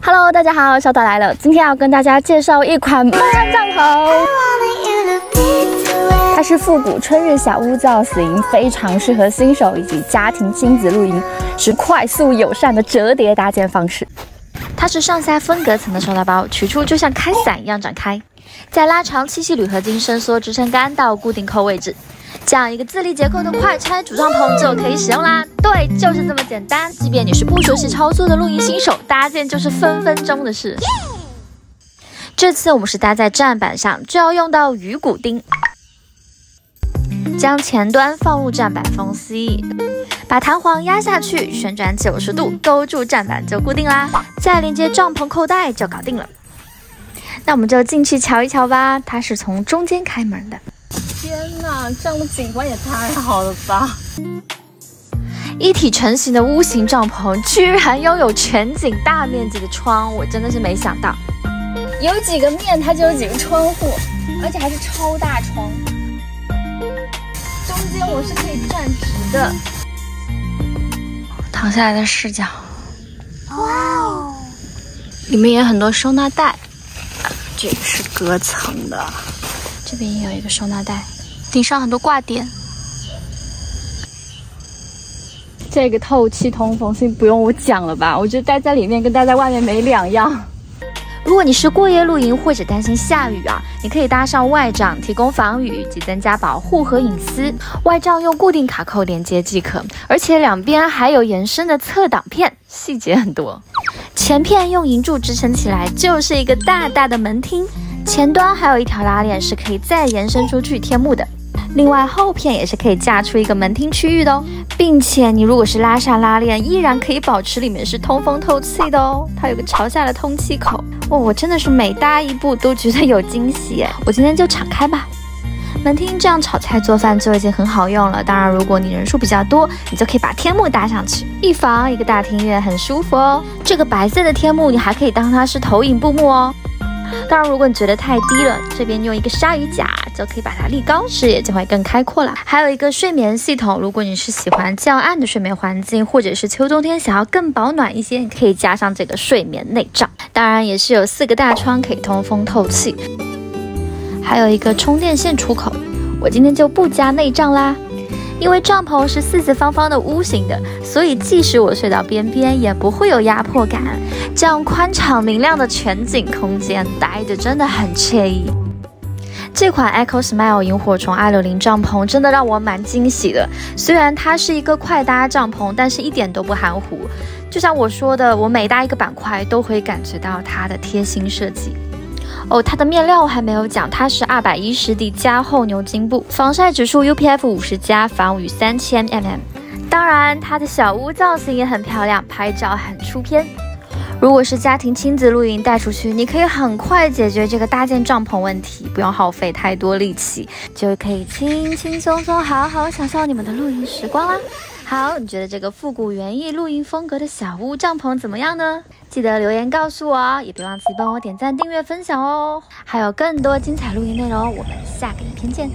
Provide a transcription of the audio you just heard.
Hello， 大家好，小岛来了。今天要跟大家介绍一款梦幻帐篷，它是复古春日小屋造型，非常适合新手以及家庭亲子露营，是快速友善的折叠搭建方式。它是上下分隔层的收纳包，取出就像开伞一样展开，再拉长7系铝合金伸缩支撑杆到固定扣位置。 这样一个自立结构的快拆主帐篷就可以使用啦！对，就是这么简单。即便你是不熟悉操作的露营新手，搭建就是分分钟的事。这次我们是搭在站板上，就要用到鱼骨钉，将前端放入站板缝隙，把弹簧压下去，旋转90度，勾住站板就固定啦。再连接帐篷扣带就搞定了。那我们就进去瞧一瞧吧，它是从中间开门的。 天哪，这样的景观也太好了吧！一体成型的屋型帐篷居然拥有全景大面积的窗，我真的是没想到。有几个面它就有几个窗户，而且还是超大窗。中间我是可以站直的，躺下来的视角。哇哦！里面也有很多收纳袋，这个是隔层的。 这边也有一个收纳袋，顶上很多挂点。这个透气通风性不用我讲了吧？我觉得待在里面跟待在外面没两样。如果你是过夜露营或者担心下雨啊，你可以搭上外帐，提供防雨及增加保护和隐私。外帐用固定卡扣连接即可，而且两边还有延伸的侧挡片，细节很多。前片用银柱支撑起来，就是一个大大的门厅。 前端还有一条拉链是可以再延伸出去天幕的，另外后片也是可以架出一个门厅区域的哦，并且你如果是拉下拉链，依然可以保持里面是通风透气的哦。它有个朝下的通气口，哇，我真的是每搭一步都觉得有惊喜耶！我今天就敞开吧。门厅这样炒菜做饭就已经很好用了，当然如果你人数比较多，你就可以把天幕搭上去，一房一个大庭院，很舒服哦。这个白色的天幕你还可以当它是投影布幕哦。 当然，如果你觉得太低了，这边用一个鲨鱼夹就可以把它立高，视野就会更开阔了。还有一个睡眠系统，如果你是喜欢较暗的睡眠环境，或者是秋冬天想要更保暖一些，你可以加上这个睡眠内帐。当然，也是有4个大窗可以通风透气，还有一个充电线出口。我今天就不加内帐啦。 因为帐篷是4四方方的屋型的，所以即使我睡到边边，也不会有压迫感。这样宽敞明亮的全景空间，待着真的很惬意。这款 Echo Smile 萤火虫260帐篷真的让我蛮惊喜的。虽然它是一个快搭帐篷，但是一点都不含糊。就像我说的，我每搭一个板块都会感觉到它的贴心设计。 哦，它的面料我还没有讲，它是210D 加厚牛津布，防晒指数 UPF 50+，防雨3000 mm。当然，它的小屋造型也很漂亮，拍照很出片。如果是家庭亲子露营带出去，你可以很快解决这个搭建帐篷问题，不用耗费太多力气，就可以轻轻松松好好享受你们的露营时光啦。 好，你觉得这个复古园艺露营风格的小屋帐篷怎么样呢？记得留言告诉我哦，也别忘记帮我点赞、订阅、分享哦。还有更多精彩露营内容，我们下个影片见。